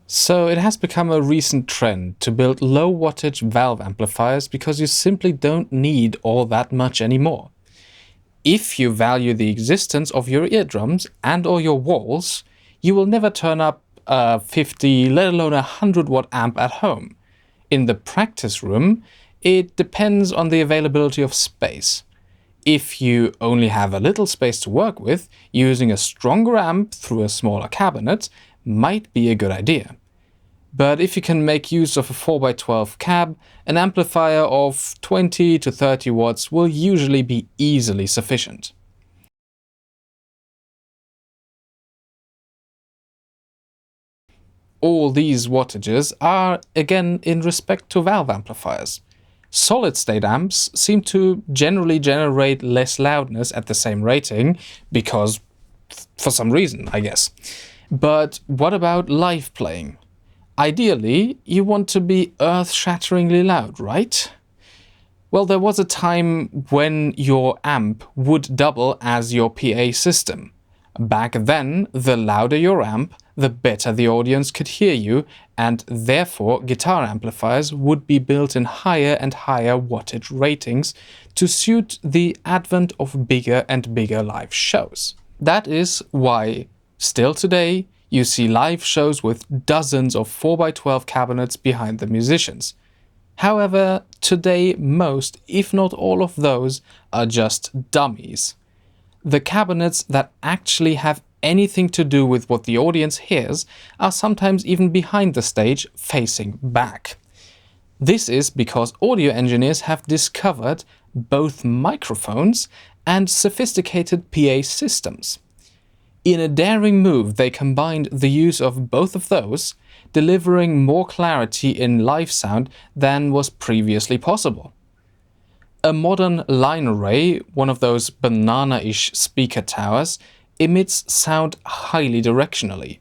So it has become a recent trend to build low wattage valve amplifiers because you simply don't need all that much anymore. If you value the existence of your eardrums and or your walls, you will never turn up a 50, let alone a 100-watt amp at home. In the practice room, it depends on the availability of space. If you only have a little space to work with, using a stronger amp through a smaller cabinet might be a good idea. But if you can make use of a 4x12 cab, an amplifier of 20 to 30 watts will usually be easily sufficient. All these wattages are, again, in respect to valve amplifiers. Solid-state amps seem to generally generate less loudness at the same rating, because for some reason, I guess. But what about live playing? Ideally, you want to be earth-shatteringly loud, right? Well, there was a time when your amp would double as your PA system. Back then, the louder your amp, the better the audience could hear you, and therefore guitar amplifiers would be built in higher and higher wattage ratings to suit the advent of bigger and bigger live shows. That is why, still today, you see live shows with dozens of 4x12 cabinets behind the musicians. However, today most, if not all of those, are just dummies. The cabinets that actually have anything to do with what the audience hears are sometimes even behind the stage, facing back. This is because audio engineers have discovered both microphones and sophisticated PA systems. In a daring move, they combined the use of both of those, delivering more clarity in live sound than was previously possible. A modern line array, one of those banana-ish speaker towers, emits sound highly directionally.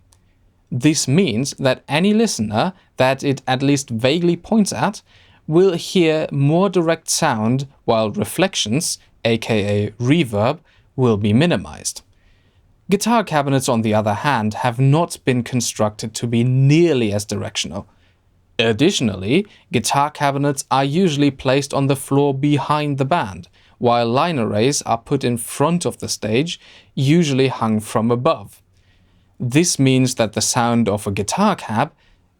This means that any listener that it at least vaguely points at will hear more direct sound, while reflections, aka reverb, will be minimized. Guitar cabinets, on the other hand, have not been constructed to be nearly as directional. Additionally, guitar cabinets are usually placed on the floor behind the band, while line arrays are put in front of the stage, usually hung from above. This means that the sound of a guitar cab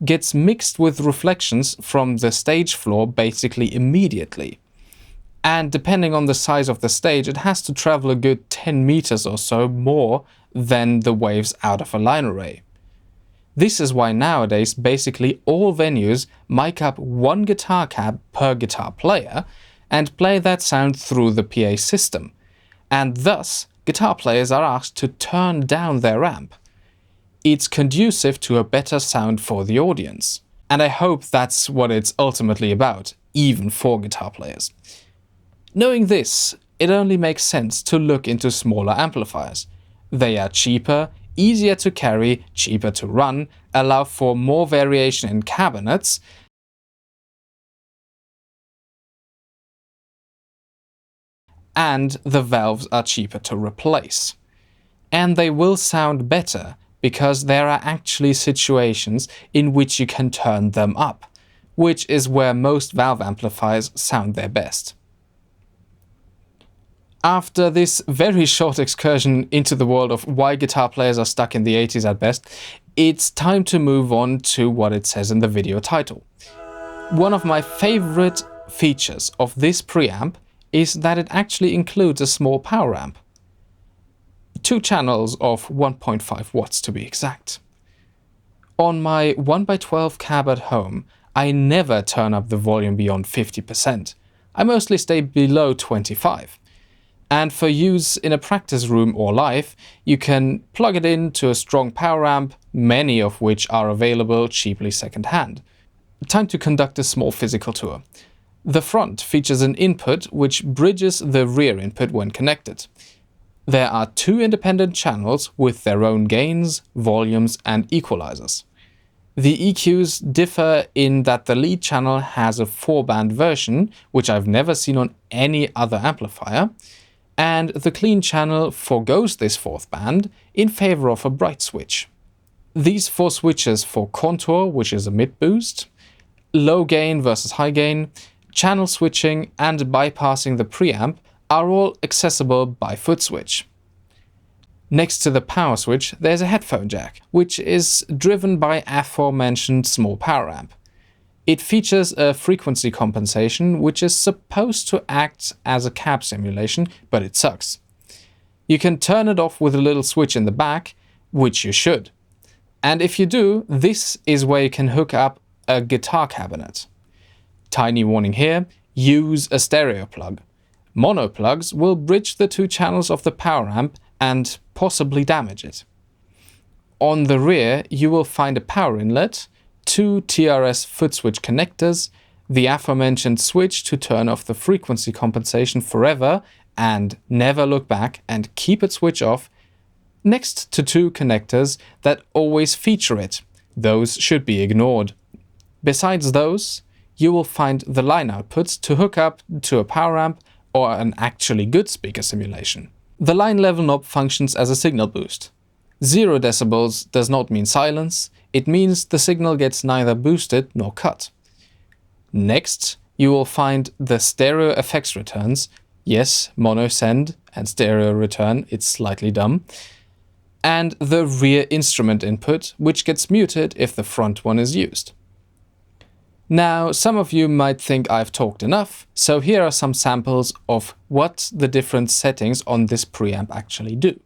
gets mixed with reflections from the stage floor basically immediately. And depending on the size of the stage, it has to travel a good 10 meters or so more than the waves out of a line array. This is why nowadays basically all venues mic up one guitar cab per guitar player and play that sound through the PA system, and thus guitar players are asked to turn down their amp. It's conducive to a better sound for the audience, and I hope that's what it's ultimately about, even for guitar players. Knowing this, it only makes sense to look into smaller amplifiers. They are cheaper, easier to carry, cheaper to run, allow for more variation in cabinets, and the valves are cheaper to replace. And they will sound better because there are actually situations in which you can turn them up, which is where most valve amplifiers sound their best. After this very short excursion into the world of why guitar players are stuck in the 80s at best, it's time to move on to what it says in the video title. One of my favorite features of this preamp is that it actually includes a small power amp. 2 channels of 1.5 watts to be exact. On my 1x12 cab at home, I never turn up the volume beyond 50%. I mostly stay below 25%. And for use in a practice room or live, you can plug it into a strong power amp, many of which are available cheaply second-hand. Time to conduct a small physical tour. The front features an input which bridges the rear input when connected. There are 2 independent channels with their own gains, volumes, and equalizers. The EQs differ in that the lead channel has a 4-band version, which I've never seen on any other amplifier, and the clean channel forgoes this 4th band in favor of a bright switch. These 4 switches for contour, which is a mid boost, low gain versus high gain, channel switching, and bypassing the preamp are all accessible by foot switch. Next to the power switch, there's a headphone jack, which is driven by aforementioned small power amp. It features a frequency compensation, which is supposed to act as a cab simulation, but it sucks. You can turn it off with a little switch in the back, which you should. And if you do, this is where you can hook up a guitar cabinet. Tiny warning here, use a stereo plug. Mono plugs will bridge the 2 channels of the power amp and possibly damage it. On the rear, you will find a power inlet, 2 TRS foot switch connectors, the aforementioned switch to turn off the frequency compensation forever and never look back and keep it switch off, next to 2 connectors that always feature it. Those should be ignored. Besides those, you will find the line outputs to hook up to a power amp or an actually good speaker simulation. The line level knob functions as a signal boost. 0 decibels does not mean silence, it means the signal gets neither boosted nor cut. Next, you will find the stereo effects returns. Yes, mono send and stereo return, it's slightly dumb. And the rear instrument input, which gets muted if the front one is used. Now, some of you might think I've talked enough, so here are some samples of what the different settings on this preamp actually do.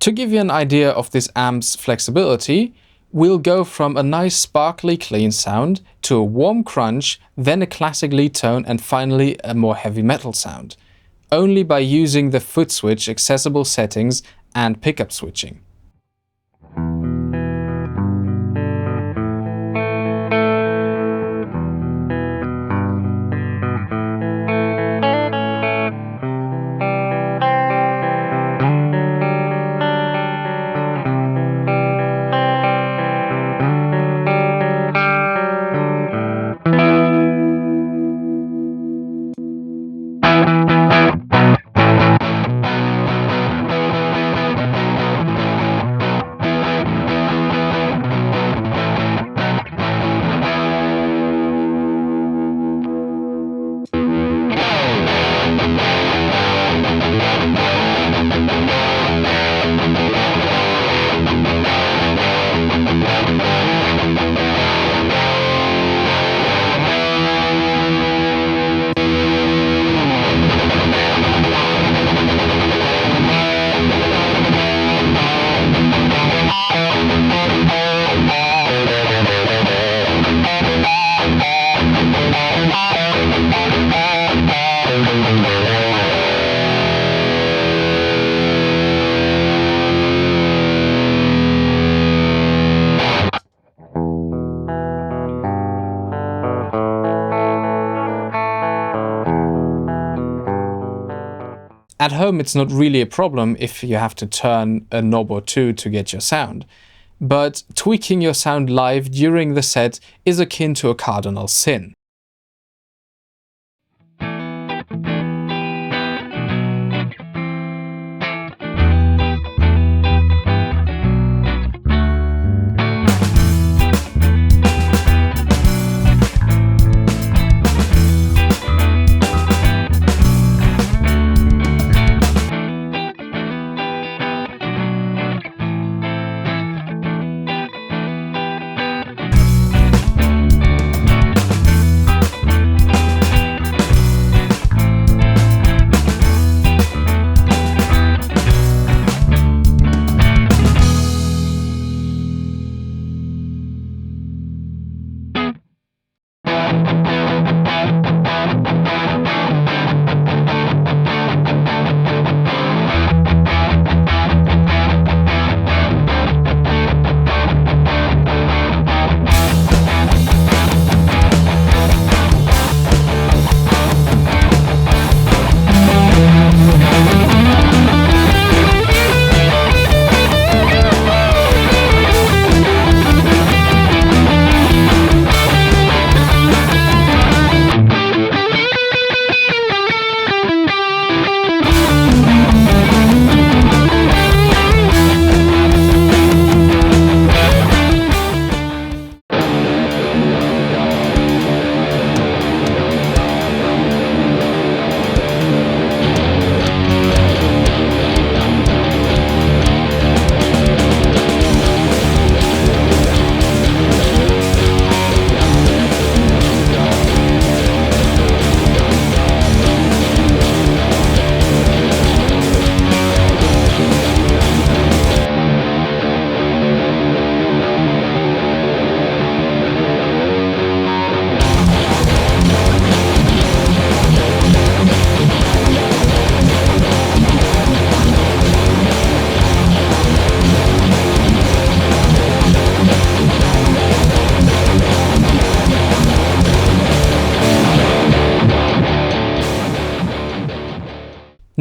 To give you an idea of this amp's flexibility, we'll go from a nice sparkly clean sound to a warm crunch, then a classic lead tone and finally a more heavy metal sound, only by using the foot switch accessible settings and pickup switching. At home, it's not really a problem if you have to turn a knob or two to get your sound, but tweaking your sound live during the set is akin to a cardinal sin.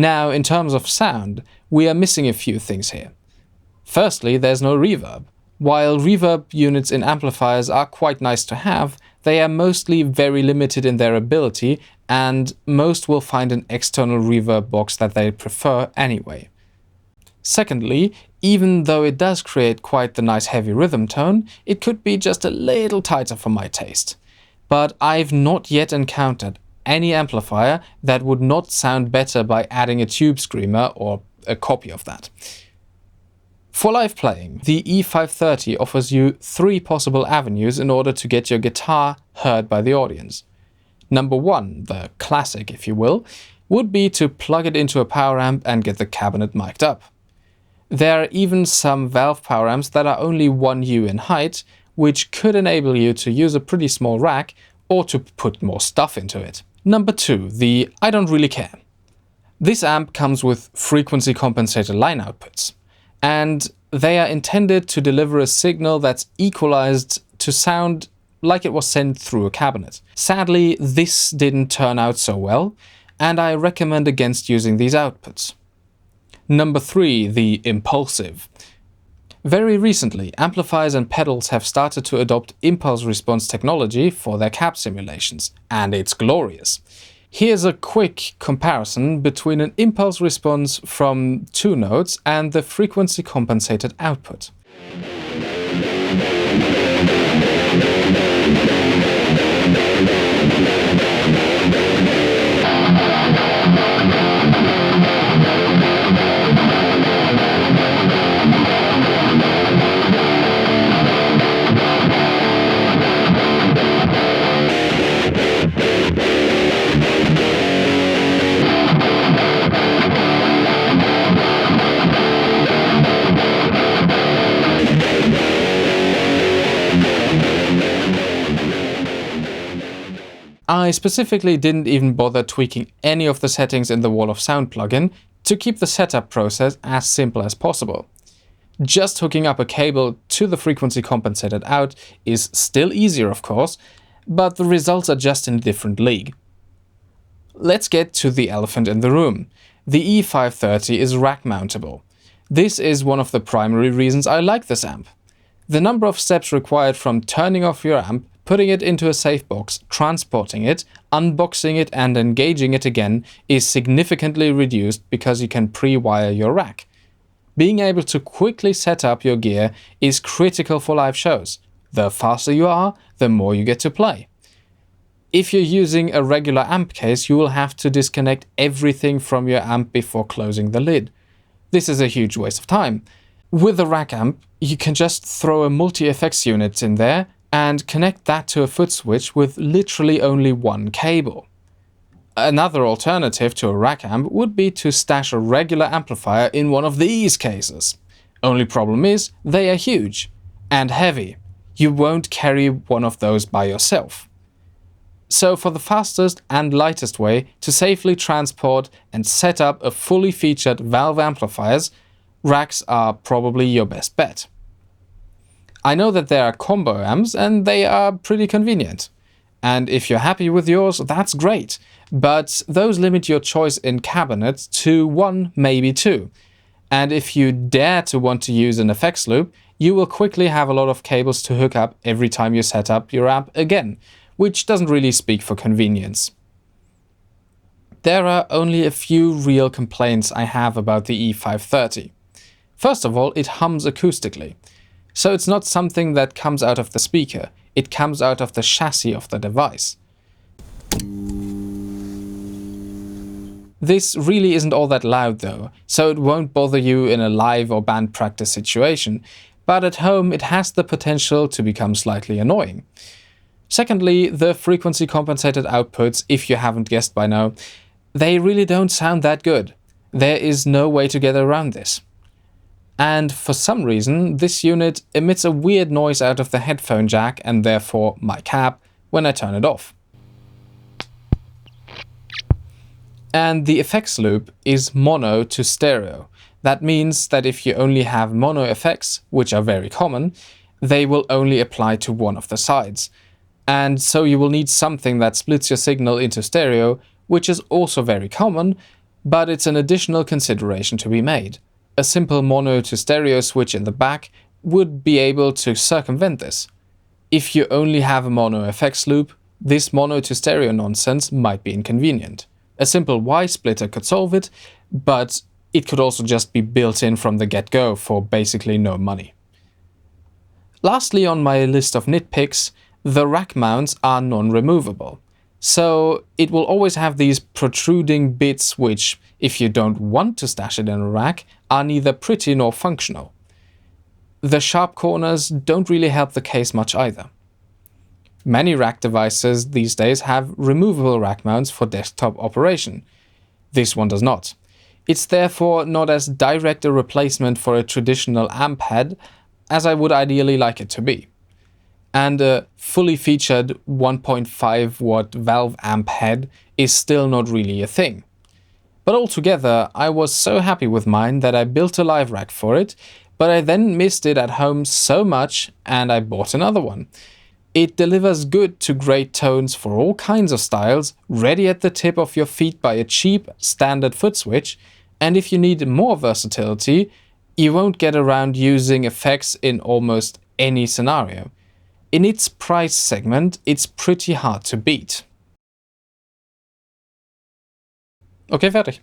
Now, in terms of sound, we are missing a few things here. Firstly, there's no reverb. While reverb units in amplifiers are quite nice to have, they are mostly very limited in their ability, and most will find an external reverb box that they prefer anyway. Secondly, even though it does create quite the nice heavy rhythm tone, it could be just a little tighter for my taste. But I've not yet encountered any amplifier that would not sound better by adding a tube screamer or a copy of that. For live playing, the E530 offers you 3 possible avenues in order to get your guitar heard by the audience. Number 1, the classic if you will, would be to plug it into a power amp and get the cabinet mic'd up. There are even some valve power amps that are only 1U in height, which could enable you to use a pretty small rack or to put more stuff into it. Number 2, the I don't really care. This amp comes with frequency compensated line outputs, and they are intended to deliver a signal that's equalized to sound like it was sent through a cabinet. Sadly, this didn't turn out so well, and I recommend against using these outputs. Number 3, the impulsive. Very recently, amplifiers and pedals have started to adopt impulse response technology for their cab simulations, and it's glorious. Here's a quick comparison between an impulse response from 2 notes and the frequency compensated output. I specifically didn't even bother tweaking any of the settings in the Wall of Sound plugin to keep the setup process as simple as possible. Just hooking up a cable to the frequency compensated out is still easier, of course, but the results are just in a different league. Let's get to the elephant in the room, The E530 is rack mountable. This is one of the primary reasons I like this amp. The number of steps required from turning off your amp, putting it into a safe box, transporting it, unboxing it and engaging it again is significantly reduced because you can pre-wire your rack. Being able to quickly set up your gear is critical for live shows. The faster you are, the more you get to play. If you're using a regular amp case, you will have to disconnect everything from your amp before closing the lid. This is a huge waste of time. With a rack amp, you can just throw a multi-effects unit in there and connect that to a foot switch with literally only one cable. Another alternative to a rack amp would be to stash a regular amplifier in one of these cases. Only problem is, they are huge and heavy. You won't carry one of those by yourself. So for the fastest and lightest way to safely transport and set up a fully featured valve amplifiers, racks are probably your best bet. I know that there are combo amps and they are pretty convenient. And if you're happy with yours, that's great. But those limit your choice in cabinet to 1, maybe 2. And if you dare to want to use an effects loop, you will quickly have a lot of cables to hook up every time you set up your amp again, which doesn't really speak for convenience. There are only a few real complaints I have about the E530. First of all, it hums acoustically. So it's not something that comes out of the speaker, it comes out of the chassis of the device. This really isn't all that loud though, so it won't bother you in a live or band practice situation, but at home it has the potential to become slightly annoying. Secondly, the frequency compensated outputs, if you haven't guessed by now, they really don't sound that good. There is no way to get around this. And for some reason, this unit emits a weird noise out of the headphone jack and therefore my cap when I turn it off. And the effects loop is mono to stereo. That means that if you only have mono effects, which are very common, they will only apply to one of the sides. And so you will need something that splits your signal into stereo, which is also very common, but it's an additional consideration to be made. A simple mono to stereo switch in the back would be able to circumvent this. If you only have a mono effects loop, this mono to stereo nonsense might be inconvenient. A simple Y splitter could solve it, but it could also just be built in from the get-go for basically no money. Lastly on my list of nitpicks, the rack mounts are non-removable. So it will always have these protruding bits which, if you don't want to stash it in a rack, are neither pretty nor functional. The sharp corners don't really help the case much either. Many rack devices these days have removable rack mounts for desktop operation. This one does not. It's therefore not as direct a replacement for a traditional amp head as I would ideally like it to be. And a fully featured 1.5 watt valve amp head is still not really a thing. But altogether, I was so happy with mine that I built a live rack for it, but I then missed it at home so much and I bought another one. It delivers good to great tones for all kinds of styles, ready at the tip of your feet by a cheap, standard foot switch, and if you need more versatility, you won't get around using effects in almost any scenario. In its price segment, it's pretty hard to beat. Okay, fertig.